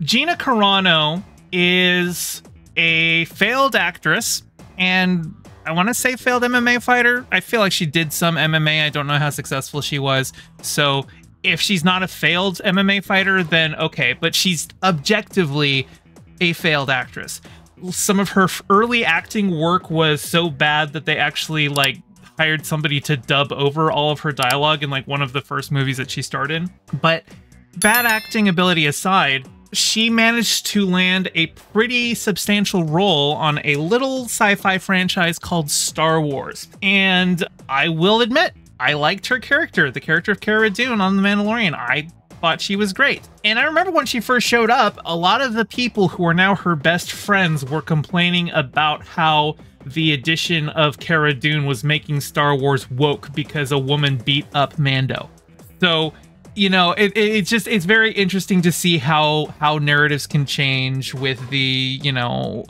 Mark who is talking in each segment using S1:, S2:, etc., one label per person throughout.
S1: Gina Carano is a failed actress, and I want to say failed MMA fighter. I feel like she did some MMA. I don't know how successful she was. So if she's not a failed MMA fighter, then okay. But she's objectively a failed actress. Some of her early acting work was so bad that they actually like hired somebody to dub over all of her dialogue in like one of the first movies that she starred in. But bad acting ability aside, she managed to land a pretty substantial role on a little sci-fi franchise called Star Wars. And I will admit, I liked her character, the character of Cara Dune on The Mandalorian. I thought she was great. And I remember when she first showed up, a lot of the people who are now her best friends were complaining about how the addition of Cara Dune was making Star Wars woke because a woman beat up Mando. So, you know, it's very interesting to see how narratives can change with the, you know,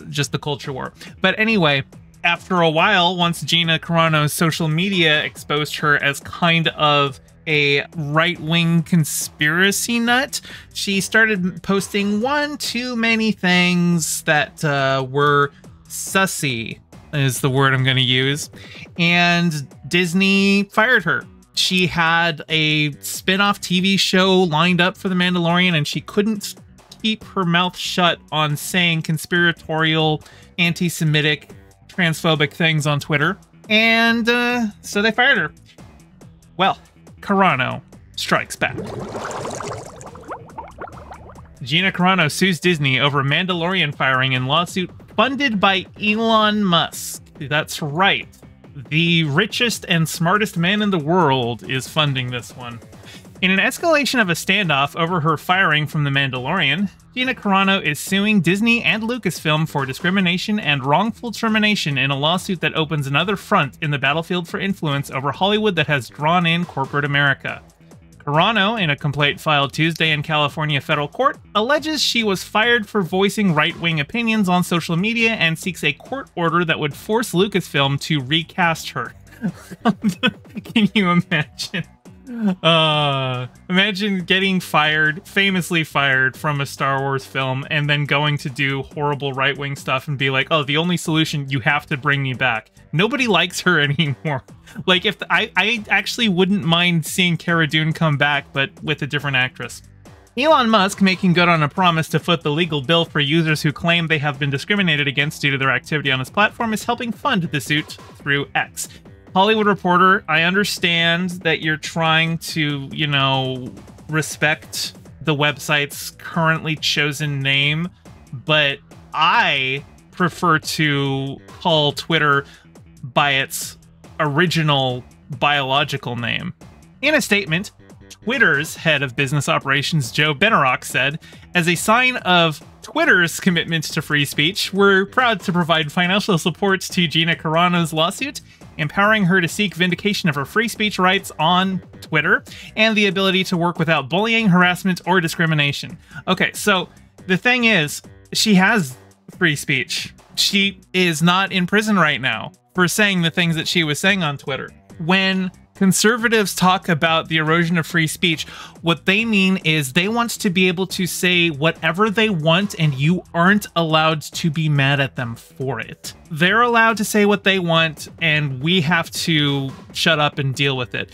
S1: just the culture war. But anyway, after a while, once Gina Carano's social media exposed her as kind of a right-wing conspiracy nut, she started posting one too many things that were sussy, is the word I'm going to use, and Disney fired her. She had a spin-off TV show lined up for The Mandalorian, and she couldn't keep her mouth shut on saying conspiratorial, anti-Semitic, transphobic things on Twitter, and so they fired her. Well, Carano strikes back. Gina Carano sues Disney over Mandalorian firing in lawsuit funded by Elon Musk. That's right. The richest and smartest man in the world is funding this one. In an escalation of a standoff over her firing from The Mandalorian, Gina Carano is suing Disney and Lucasfilm for discrimination and wrongful termination in a lawsuit that opens another front in the battlefield for influence over Hollywood that has drawn in corporate America. Carano, in a complaint filed Tuesday in California federal court, alleges she was fired for voicing right-wing opinions on social media and seeks a court order that would force Lucasfilm to recast her. Can you imagine? Imagine getting fired, famously fired from a Star Wars film, and then going to do horrible right-wing stuff and be like, oh, the only solution, you have to bring me back. Nobody likes her anymore. Like, if I actually wouldn't mind seeing Cara Dune come back, but with a different actress. Elon Musk, making good on a promise to foot the legal bill for users who claim they have been discriminated against due to their activity on his platform, is helping fund the suit through X. Hollywood Reporter, I understand that you're trying to, you know, respect the website's currently chosen name, but I prefer to call Twitter by its original biological name. In a statement, Twitter's head of business operations, Joe Benarock, said, as a sign of Twitter's commitment to free speech, we're proud to provide financial support to Gina Carano's lawsuit, empowering her to seek vindication of her free speech rights on Twitter and the ability to work without bullying, harassment, or discrimination. Okay, so the thing is, she has free speech. She is not in prison right now for saying the things that she was saying on Twitter. When conservatives talk about the erosion of free speech, what they mean is they want to be able to say whatever they want and you aren't allowed to be mad at them for it. They're allowed to say what they want and we have to shut up and deal with it.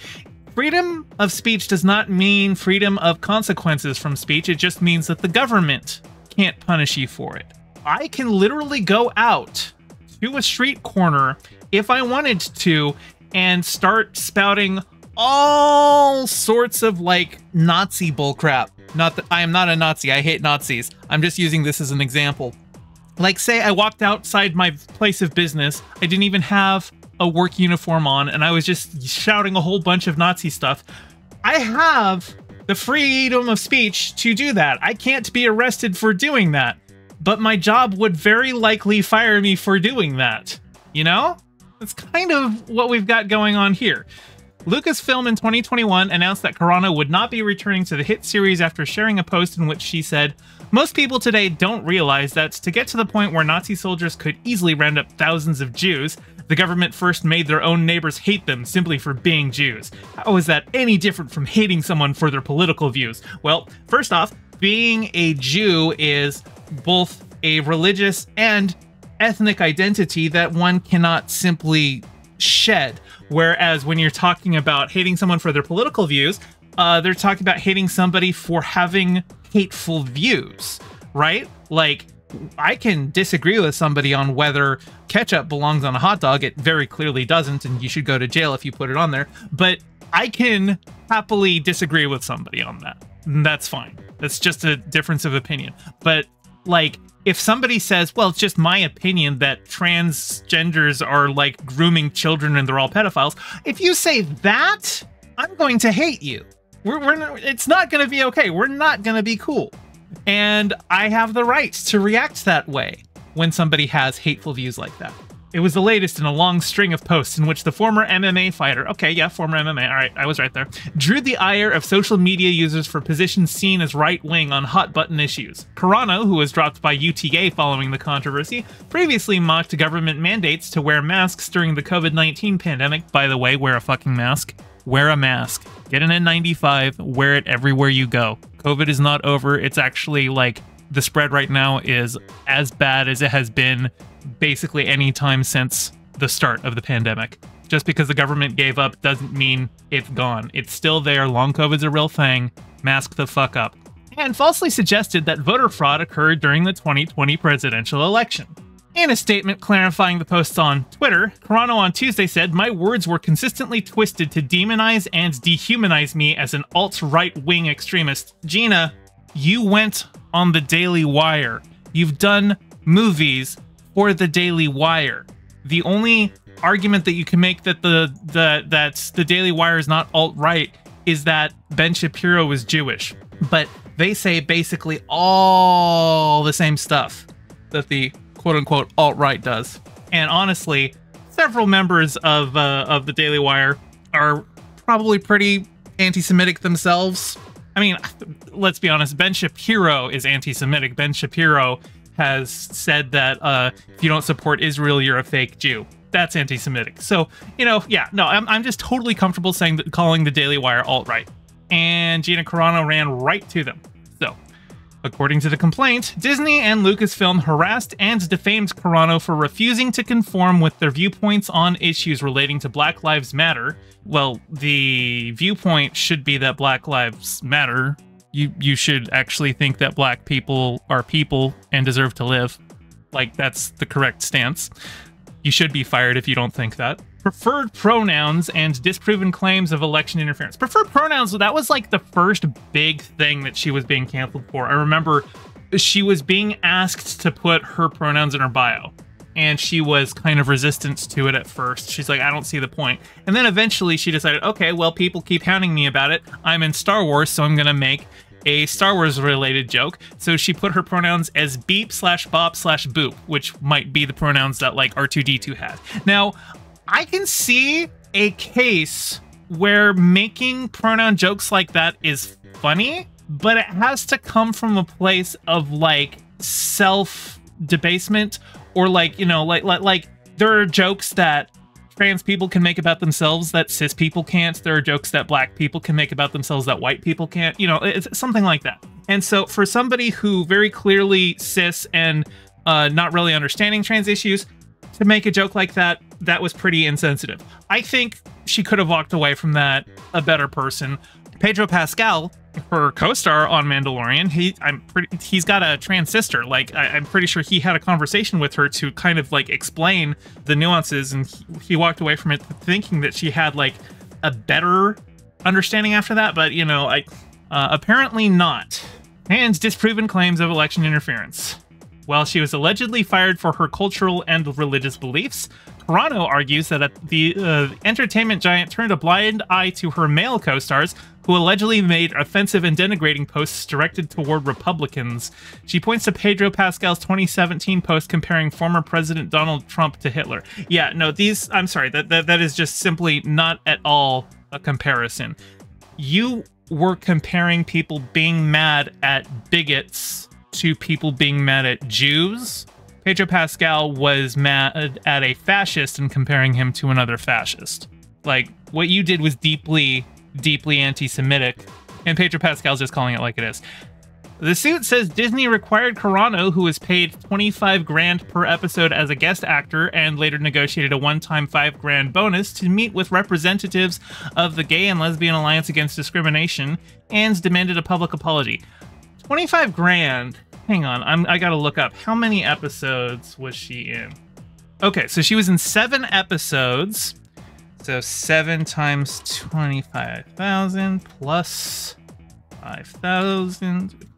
S1: Freedom of speech does not mean freedom of consequences from speech. It just means that the government can't punish you for it. I can literally go out to a street corner if I wanted to and start spouting all sorts of like Nazi bullcrap. Not that I am not a Nazi, I hate Nazis. I'm just using this as an example. Like, say I walked outside my place of business, I didn't even have a work uniform on, and I was just shouting a whole bunch of Nazi stuff. I have the freedom of speech to do that. I can't be arrested for doing that, but my job would very likely fire me for doing that. You know? That's kind of what we've got going on here. Lucasfilm in 2021 announced that Carano would not be returning to the hit series after sharing a post in which she said, "Most people today don't realize that to get to the point where Nazi soldiers could easily round up thousands of Jews, the government first made their own neighbors hate them simply for being Jews. How is that any different from hating someone for their political views? Well, first off, being a Jew is both a religious and ethnic identity that one cannot simply shed. Whereas when you're talking about hating someone for their political views, they're talking about hating somebody for having hateful views, right? Like, I can disagree with somebody on whether ketchup belongs on a hot dog. It very clearly doesn't, and you should go to jail if you put it on there. But I can happily disagree with somebody on that. And that's fine. That's just a difference of opinion. But, like, if somebody says, well, it's just my opinion that transgenders are, like, grooming children and they're all pedophiles, if you say that, I'm going to hate you. It's not going to be okay. We're not going to be cool. And I have the right to react that way when somebody has hateful views like that. It was the latest in a long string of posts in which the former MMA fighter, okay, yeah, former MMA, all right, I was right there, drew the ire of social media users for positions seen as right-wing on hot-button issues. Carano, who was dropped by UTA following the controversy, previously mocked government mandates to wear masks during the COVID-19 pandemic. By the way, wear a fucking mask. Wear a mask. Get an N95, wear it everywhere you go. COVID is not over. It's actually, like, the spread right now is as bad as it has been basically any time since the start of the pandemic. Just because the government gave up doesn't mean it's gone. It's still there. Long COVID's a real thing. Mask the fuck up. And falsely suggested that voter fraud occurred during the 2020 presidential election. In a statement clarifying the posts on Twitter, Carano on Tuesday said, "My words were consistently twisted to demonize and dehumanize me as an alt-right-wing extremist." Gina, you went on the Daily Wire. You've done movies for the Daily Wire. The only argument that you can make that the Daily Wire is not alt-right is that Ben Shapiro was Jewish. But they say basically all the same stuff that the quote-unquote alt-right does. And honestly, several members of the Daily Wire are probably pretty anti-Semitic themselves. I mean, let's be honest, Ben Shapiro is anti-Semitic. Ben Shapiro has said that if you don't support Israel, you're a fake Jew. That's anti-Semitic. So, you know, yeah, no, I'm just totally comfortable saying that, calling the Daily Wire alt-right. And Gina Carano ran right to them. So, according to the complaint, Disney and Lucasfilm harassed and defamed Carano for refusing to conform with their viewpoints on issues relating to Black Lives Matter. Well, the viewpoint should be that Black Lives Matter. You should actually think that black people are people and deserve to live. Like, that's the correct stance. You should be fired if you don't think that. Preferred pronouns and disproven claims of election interference. Preferred pronouns, that was like the first big thing that she was being canceled for. I remember she was being asked to put her pronouns in her bio, and she was kind of resistant to it at first. She's like, I don't see the point. And then eventually she decided, okay, well, people keep hounding me about it. I'm in Star Wars, so I'm gonna make a Star Wars related joke. So she put her pronouns as beep/bop/boop, which might be the pronouns that like R2-D2 had. Now, I can see a case where making pronoun jokes like that is funny, but it has to come from a place of like self-debasement, or like, you know, like there are jokes that trans people can make about themselves that cis people can't. There are jokes that black people can make about themselves that white people can't. You know, it's something like that. And so for somebody who very clearly cis and not really understanding trans issues, to make a joke like that, that was pretty insensitive. I think she could have walked away from that a better person. Pedro Pascal, her co-star on Mandalorian, he's got a trans sister. Like, I'm pretty sure he had a conversation with her to kind of like explain the nuances, and he walked away from it thinking that she had like a better understanding after that. But you know, apparently not. And disproven claims of election interference. While she was allegedly fired for her cultural and religious beliefs, Carano argues that the entertainment giant turned a blind eye to her male co-stars, who allegedly made offensive and denigrating posts directed toward Republicans. She points to Pedro Pascal's 2017 post comparing former President Donald Trump to Hitler. Yeah, no, I'm sorry, that is just simply not at all a comparison. You were comparing people being mad at bigots to people being mad at Jews. Pedro Pascal was mad at a fascist and comparing him to another fascist. Like, what you did was deeply, deeply anti-Semitic, and Pedro Pascal's just calling it like it is. The suit says Disney required Carano, who was paid $25 grand per episode as a guest actor and later negotiated a one-time $5 grand bonus, to meet with representatives of the Gay and Lesbian Alliance Against Discrimination and demanded a public apology. 25 grand. Hang on, I gotta look up. How many episodes was she in? Okay, so she was in 7 episodes. So 7 times 25,000 plus 5,000.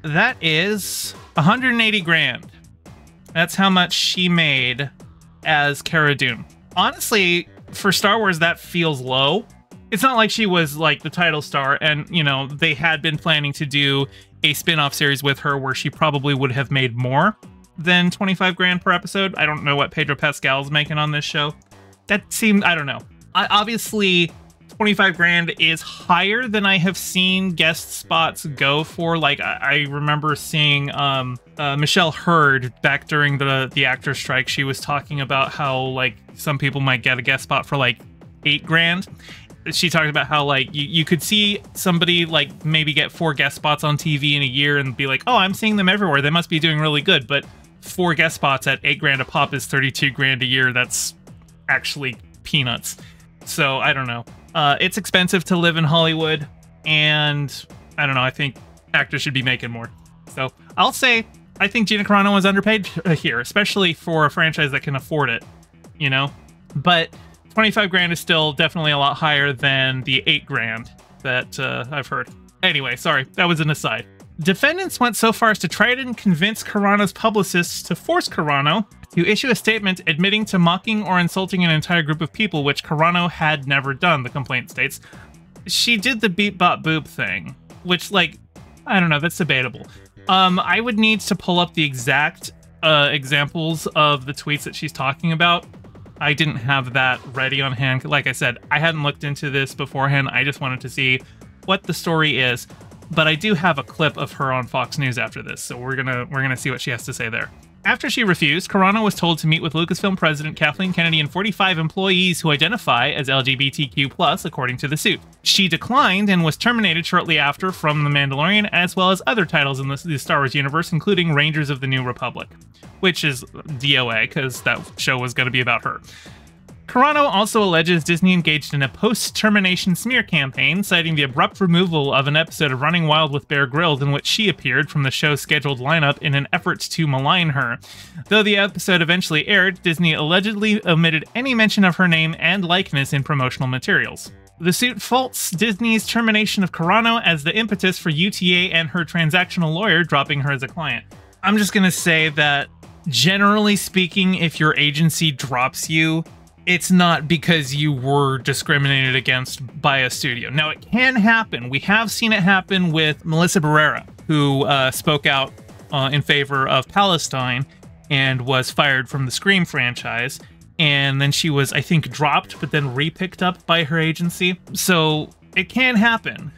S1: That is 180 grand. That's how much she made as Cara Dune. Honestly, for Star Wars, that feels low. It's not like she was like the title star and, you know, they had been planning to do a spin-off series with her where she probably would have made more than 25 grand per episode. I don't know what Pedro Pascal's making on this show. That seemed, I don't know. Obviously, 25 grand is higher than I have seen guest spots go for. Like, I remember seeing Michelle Hurd back during the actor strike. She was talking about how, like, some people might get a guest spot for, like, 8 grand. She talked about how, like, you could see somebody, like, maybe get 4 guest spots on TV in a year and be like, oh, I'm seeing them everywhere. They must be doing really good. But 4 guest spots at 8 grand a pop is 32 grand a year. That's actually peanuts. So, I don't know. It's expensive to live in Hollywood, and I don't know, I think actors should be making more. So, I'll say, I think Gina Carano was underpaid here, especially for a franchise that can afford it, you know? But 25 grand is still definitely a lot higher than the 8 grand that I've heard. Anyway, sorry, that was an aside. Defendants went so far as to try to convince Carano's publicists to force Carano to issue a statement admitting to mocking or insulting an entire group of people, which Carano had never done, the complaint states. She did the beep bop boop thing, which, like, I don't know, that's debatable. I would need to pull up the exact examples of the tweets that she's talking about. I didn't have that ready on hand. Like I said, I hadn't looked into this beforehand. I just wanted to see what the story is. But I do have a clip of her on Fox News after this, so we're gonna see what she has to say there. After she refused, Carano was told to meet with Lucasfilm president Kathleen Kennedy and 45 employees who identify as LGBTQ+, according to the suit. She declined and was terminated shortly after from The Mandalorian, as well as other titles in the Star Wars universe, including Rangers of the New Republic, which is DOA, because that show was going to be about her. Carano also alleges Disney engaged in a post-termination smear campaign, citing the abrupt removal of an episode of Running Wild with Bear Grylls in which she appeared from the show's scheduled lineup in an effort to malign her. Though the episode eventually aired, Disney allegedly omitted any mention of her name and likeness in promotional materials. The suit faults Disney's termination of Carano as the impetus for UTA and her transactional lawyer dropping her as a client. I'm just gonna say that, generally speaking, if your agency drops you, it's not because you were discriminated against by a studio. Now, it can happen. We have seen it happen with Melissa Barrera, who spoke out in favor of Palestine and was fired from the Scream franchise. And then she was, I think, dropped, but then re-picked up by her agency. So it can happen.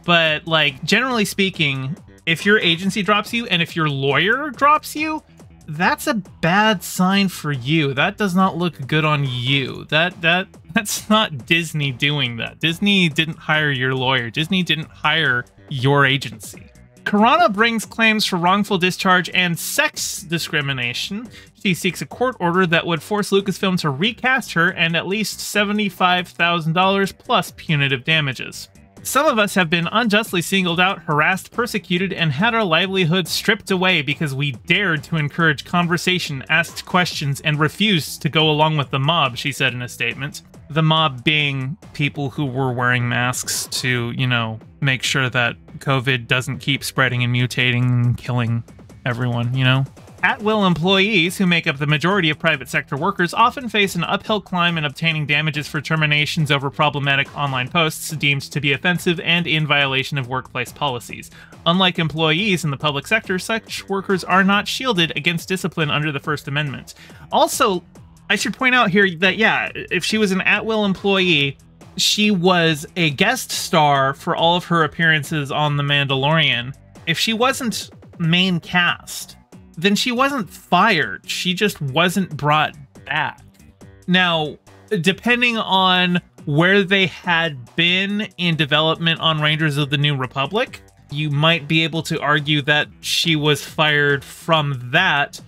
S1: But, like, generally speaking, if your agency drops you and if your lawyer drops you, that's a bad sign for you. That does not look good on you. That's not Disney doing that. Disney didn't hire your lawyer. Disney didn't hire your agency. Carano brings claims for wrongful discharge and sex discrimination. She seeks a court order that would force Lucasfilm to recast her and at least $75,000 plus punitive damages. Some of us have been unjustly singled out, harassed, persecuted, and had our livelihoods stripped away because we dared to encourage conversation, asked questions, and refused to go along with the mob, she said in a statement. The mob being people who were wearing masks to, you know, make sure that COVID doesn't keep spreading and mutating and killing everyone, you know? At-will employees, who make up the majority of private sector workers, often face an uphill climb in obtaining damages for terminations over problematic online posts deemed to be offensive and in violation of workplace policies. Unlike employees in the public sector, such workers are not shielded against discipline under the First Amendment. Also, I should point out here that, yeah, if she was an at-will employee, she was a guest star for all of her appearances on The Mandalorian. If she wasn't main cast, then she wasn't fired. She just wasn't brought back. Now, depending on where they had been in development on Rangers of the New Republic, you might be able to argue that she was fired from that,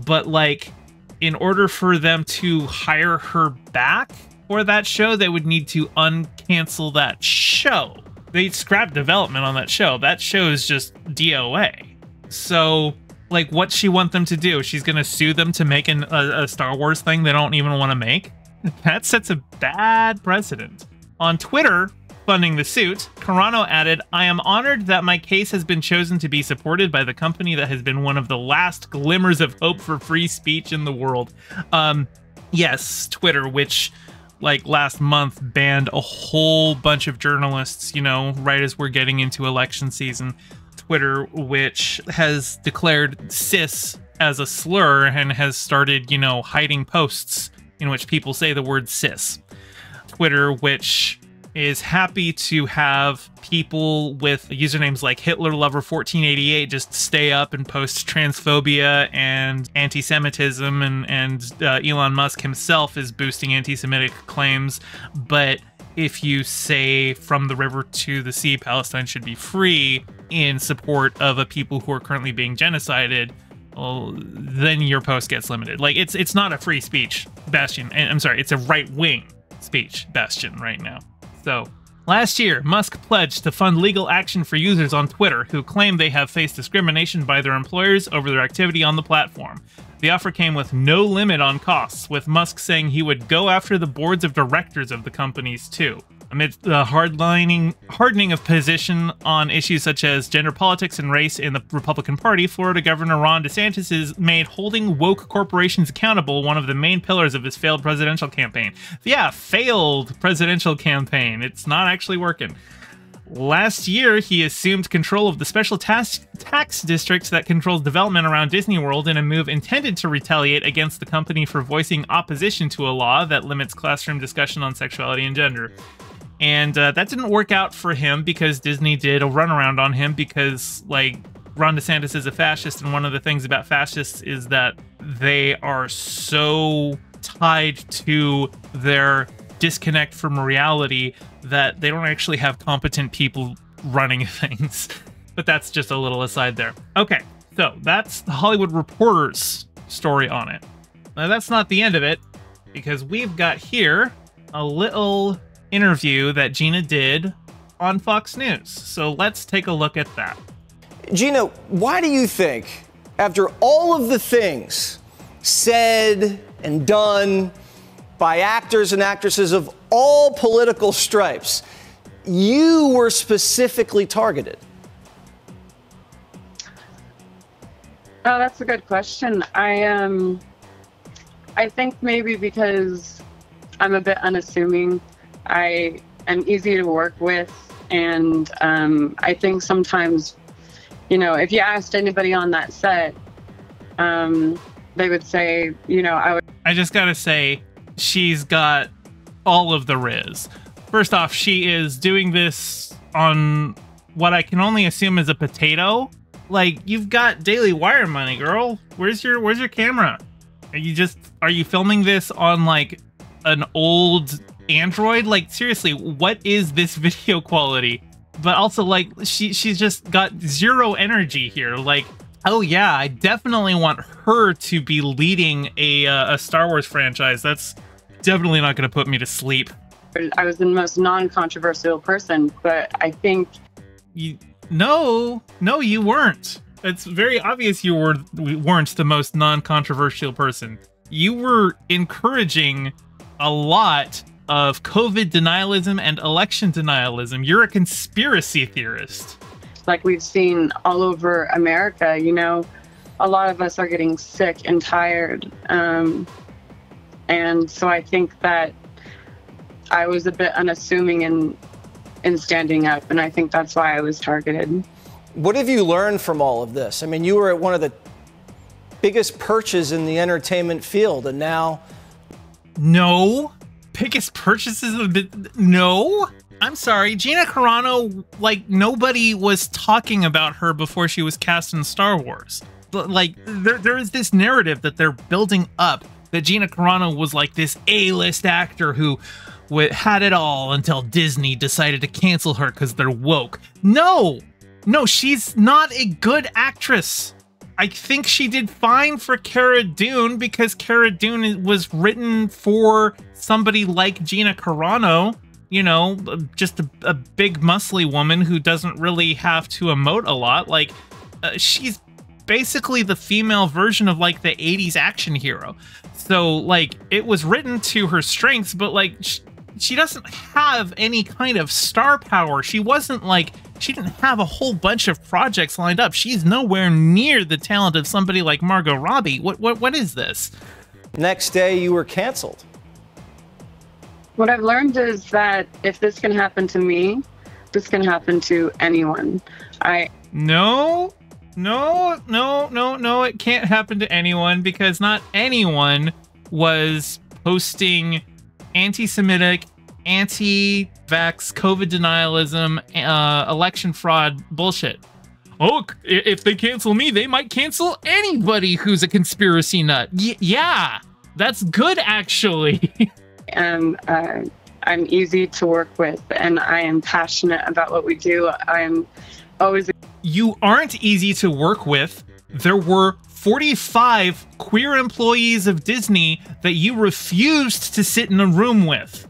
S1: but like, in order for them to hire her back for that show, they would need to uncancel that show. They scrapped development on that show. That show is just DOA. So, like, what's she want them to do? She's gonna sue them to make a Star Wars thing they don't even want to make? That sets a bad precedent. On Twitter, funding the suit, Carano added, "I am honored that my case has been chosen to be supported by the company that has been one of the last glimmers of hope for free speech in the world." Yes, Twitter, which, like, last month banned a whole bunch of journalists, you know, right as we're getting into election season. Twitter, which has declared cis as a slur and has started, you know, hiding posts in which people say the word cis. Twitter, which is happy to have people with usernames like HitlerLover1488 just stay up and post transphobia and anti-Semitism, and Elon Musk himself is boosting anti-Semitic claims. But if you say from the river to the sea, Palestine should be free in support of a people who are currently being genocided, well, then your post gets limited. Like, it's not a free speech bastion. And I'm sorry, it's a right-wing speech bastion right now. So, last year, Musk pledged to fund legal action for users on Twitter who claim they have faced discrimination by their employers over their activity on the platform. The offer came with no limit on costs, with Musk saying he would go after the boards of directors of the companies too. Amidst the hardening of position on issues such as gender politics and race in the Republican Party, Florida Governor Ron DeSantis has made holding woke corporations accountable one of the main pillars of his failed presidential campaign. Yeah, failed presidential campaign. It's not actually working. Last year, he assumed control of the special tax district that controls development around Disney World in a move intended to retaliate against the company for voicing opposition to a law that limits classroom discussion on sexuality and gender. And that didn't work out for him because Disney did a runaround on him because, like, Ron DeSantis is a fascist, and one of the things about fascists is that they are so tied to their disconnect from reality that they don't actually have competent people running things. But that's just a little aside there. Okay, so that's the Hollywood Reporter's story on it. Now, that's not the end of it, because we've got here a little interview that Gina did on Fox News. So let's take a look at that.
S2: Gina, why do you think, after all of the things said and done by actors and actresses of all political stripes, you were specifically targeted?
S3: Oh, that's a good question. I think maybe because I'm a bit unassuming. I am easy to work with, and I think sometimes, you know, if you asked anybody on that set, they would say, you know,
S1: I just gotta say, she's got all of the riz. First off, she is doing this on what I can only assume is a potato. Like, you've got Daily Wire money, girl. Where's your camera? Are you filming this on like an old Android? Like, seriously, what is this video quality? But also, like, she's just got zero energy here. Like, oh yeah, I definitely want her to be leading a Star Wars franchise. That's definitely not going to put me to sleep.
S3: I was the most non-controversial person, but I think
S1: no, you weren't. It's very obvious you weren't the most non-controversial person. You were encouraging a lot of COVID denialism and election denialism. You're a conspiracy theorist.
S3: Like we've seen all over America, you know, a lot of us are getting sick and tired. And so I think that I was a bit unassuming in standing up, and I think that's why I was targeted.
S2: What have you learned from all of this? I mean, you were at one of the biggest perches in the entertainment field, and now...
S1: No. Biggest purchases of the... No. I'm sorry. Gina Carano, like, nobody was talking about her before she was cast in Star Wars. Like, there is this narrative that they're building up that Gina Carano was like this A-list actor who had it all until Disney decided to cancel her because they're woke. No! No, she's not a good actress. I think she did fine for Cara Dune because Cara Dune was written for somebody like Gina Carano, you know, just a big muscly woman who doesn't really have to emote a lot. Like, she's basically the female version of like the 80s action hero. So like it was written to her strengths, but like she doesn't have any kind of star power. She wasn't like, she didn't have a whole bunch of projects lined up. She's nowhere near the talent of somebody like Margot Robbie. What is this?
S2: Next day, you were canceled.
S3: What I've learned is that if this can happen to me, this can happen to anyone.
S1: No, it can't happen to anyone because not anyone was posting anti-Semitic, anti-vax, COVID denialism, election fraud bullshit. Oh, if they cancel me, they might cancel anybody who's a conspiracy nut. Yeah, that's good, actually.
S3: And I'm easy to work with, and I am passionate about what we do. I'm always...
S1: You aren't easy to work with. There were 45 queer employees of Disney that you refused to sit in a room with.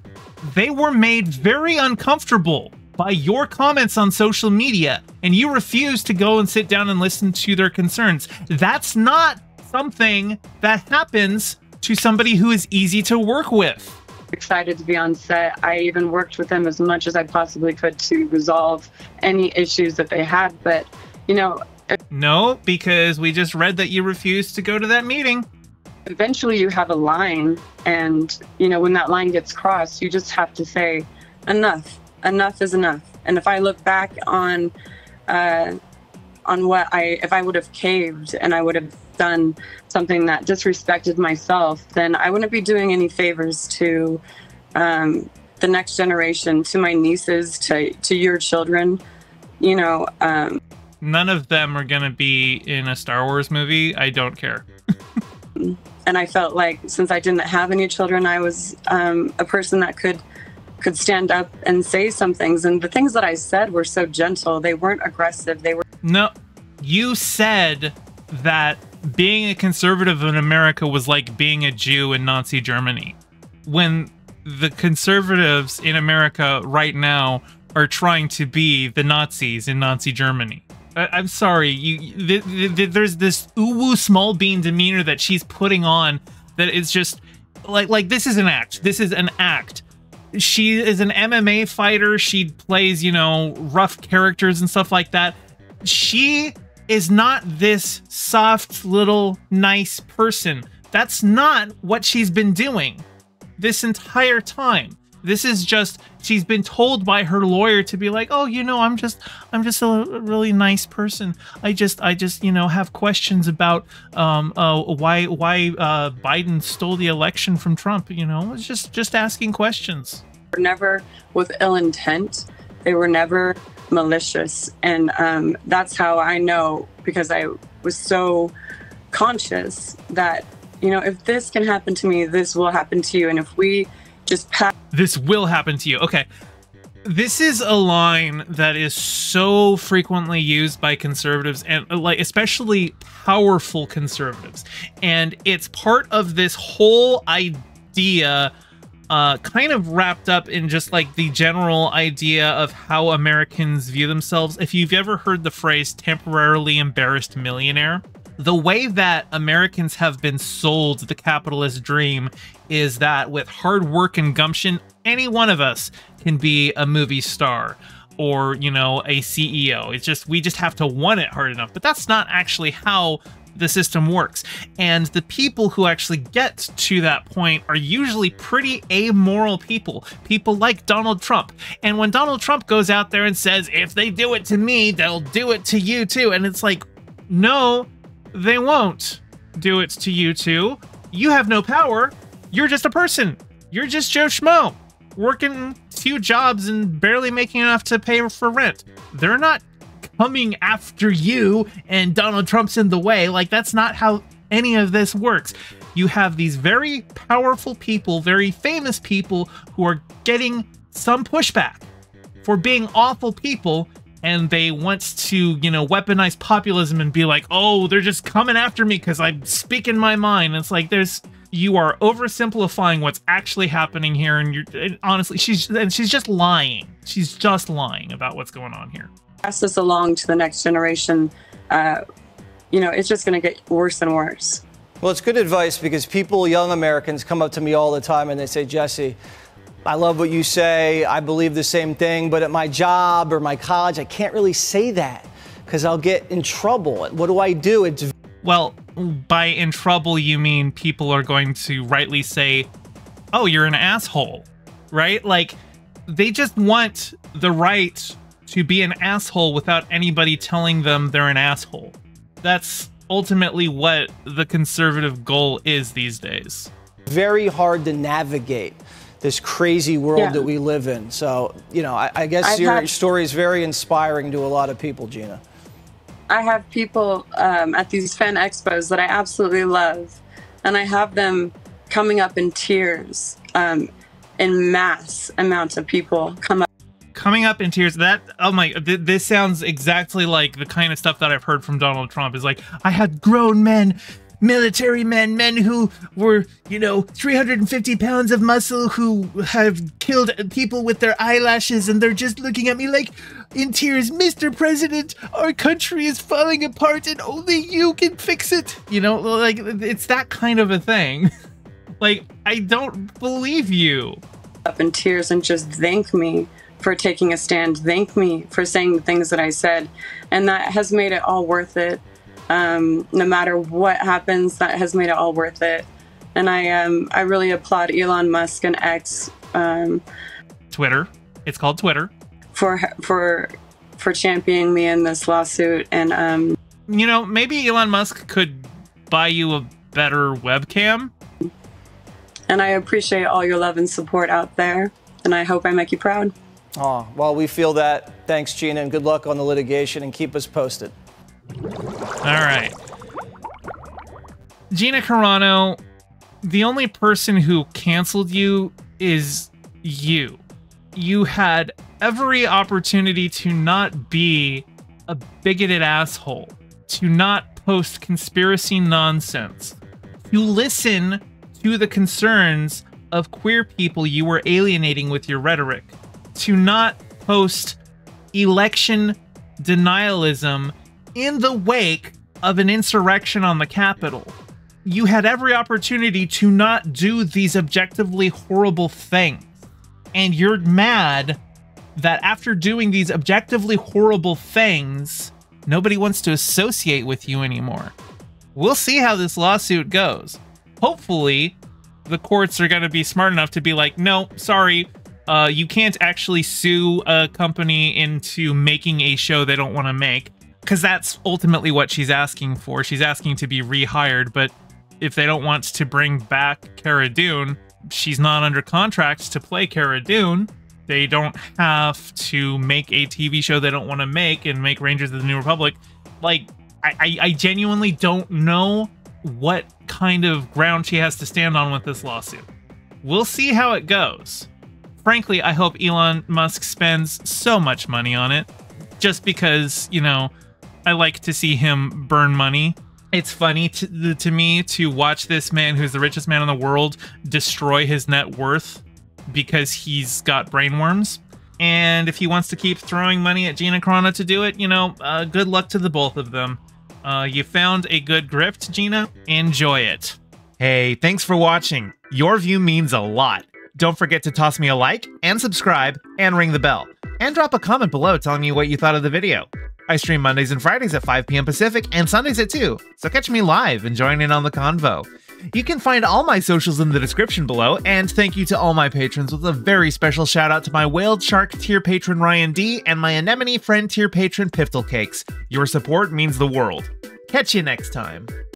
S1: They were made very uncomfortable by your comments on social media, and you refused to go and sit down and listen to their concerns. That's not something that happens to somebody who is easy to work with.
S3: Excited to be on set. I even worked with them as much as I possibly could to resolve any issues that they had, but you know...
S1: No, because we just read that you refused to go to that meeting.
S3: Eventually you have a line, and you know, when that line gets crossed, you just have to say, enough is enough. And if I look back on what if I would have caved and I would have done something that disrespected myself, then I wouldn't be doing any favors to the next generation, to my nieces, to your children, you know.
S1: None of them are gonna be in a Star Wars movie. I don't care.
S3: And I felt like since I didn't have any children, I was a person that could stand up and say some things. And the things that I said were so gentle. They weren't aggressive. They were... No,
S1: you said that being a conservative in America was like being a Jew in Nazi Germany. When the conservatives in America right now are trying to be the Nazis in Nazi Germany. I'm sorry, there's this uwu small bean demeanor that she's putting on that is just like this is an act. This is an act. She is an MMA fighter. She plays, you know, rough characters and stuff like that. She is not this soft little nice person. That's not what she's been doing this entire time. This is just, she's been told by her lawyer to be like, oh, you know, I'm just a really nice person. I just, you know, have questions about why Biden stole the election from Trump. You know, it's just asking questions.
S3: They were never with ill intent. They were never malicious, and that's how I know, because I was so conscious that, you know, if this can happen to me, this will happen to you, and if we just
S1: this will happen to you. Okay. This is a line that is so frequently used by conservatives, and like especially powerful conservatives. And it's part of this whole idea kind of wrapped up in just like the general idea of how Americans view themselves. If you've ever heard the phrase temporarily embarrassed millionaire, the way that Americans have been sold the capitalist dream is that with hard work and gumption, any one of us can be a movie star or, you know, a CEO. It's just, we just have to want it hard enough. But that's not actually how the system works. And the people who actually get to that point are usually pretty amoral people. People like Donald Trump. And when Donald Trump goes out there and says, if they do it to me, they'll do it to you too. And it's like, no, they won't do it to you too. You have no power. You're just a person. You're just Joe Schmo, working 2 jobs and barely making enough to pay for rent. They're not coming after you and Donald Trump's in the way. Like, that's not how any of this works. You have these very powerful people, very famous people who are getting some pushback for being awful people, and they want to, you know, weaponize populism and be like, oh, they're just coming after me because I'm speaking my mind. It's like you are oversimplifying what's actually happening here, and honestly, she's just lying. She's just lying about what's going on here.
S3: Pass this along to the next generation. You know, it's just going to get worse and worse.
S2: Well, it's good advice, because people, young Americans, come up to me all the time and they say, Jesse, I love what you say. I believe the same thing, but at my job or my college, I can't really say that because I'll get in trouble. What do I do?
S1: Well, by in trouble, you mean people are going to rightly say, oh, you're an asshole, right? Like, they just want the right to be an asshole without anybody telling them they're an asshole. That's ultimately what the conservative goal is these days.
S2: Very hard to navigate this crazy world that we live in. So, you know, I guess your story is very inspiring to a lot of people, Gina.
S3: I have people at these fan expos that I absolutely love, and I have them coming up in tears, in mass amounts of people coming up
S1: in tears. That, oh my, this sounds exactly like the kind of stuff that I've heard from Donald Trump. Is like, I had grown men, military men who were, you know, 350 pounds of muscle, who have killed people with their eyelashes, and they're just looking at me like, in tears, Mr. President, our country is falling apart and only you can fix it. You know, like, it's that kind of a thing. Like, I don't believe you.
S3: Up in tears and just thank me for taking a stand, thank me for saying the things that I said, and that has made it all worth it. No matter what happens, that has made it all worth it. And I really applaud Elon Musk and X,
S1: Twitter. It's called Twitter.
S3: For championing me in this lawsuit. And
S1: you know, maybe Elon Musk could buy you a better webcam.
S3: And I appreciate all your love and support out there, and I hope I make you proud.
S2: Oh, well, we feel that. Thanks, Gina, and good luck on the litigation, and keep us posted.
S1: All right. Gina Carano, the only person who canceled you is you. You had every opportunity to not be a bigoted asshole, to not post conspiracy nonsense, to listen to the concerns of queer people you were alienating with your rhetoric, to not post election denialism in the wake of an insurrection on the Capitol. You had every opportunity to not do these objectively horrible things. And you're mad that after doing these objectively horrible things, nobody wants to associate with you anymore. We'll see how this lawsuit goes. Hopefully, the courts are going to be smart enough to be like, no, sorry, you can't actually sue a company into making a show they don't want to make. Because that's ultimately what she's asking for. She's asking to be rehired, but if they don't want to bring back Cara Dune, she's not under contract to play Cara Dune. They don't have to make a TV show they don't want to make and make Rangers of the New Republic. Like, I genuinely don't know what kind of ground she has to stand on with this lawsuit. We'll see how it goes. Frankly, I hope Elon Musk spends so much money on it, just because, you know, I like to see him burn money. It's funny to me to watch this man, who's the richest man in the world, destroy his net worth because he's got brainworms. And if he wants to keep throwing money at Gina Carano to do it, you know, good luck to the both of them. You found a good grift, Gina. Enjoy it. Hey, thanks for watching. Your view means a lot. Don't forget to toss me a like and subscribe and ring the bell. And drop a comment below telling me what you thought of the video. I stream Mondays and Fridays at 5 p.m. Pacific and Sundays at 2, so catch me live and join in on the convo. You can find all my socials in the description below, and thank you to all my patrons with a very special shout out to my Whaled Shark tier patron Ryan D and my Anemone friend tier patron Piftle Cakes. Your support means the world. Catch you next time.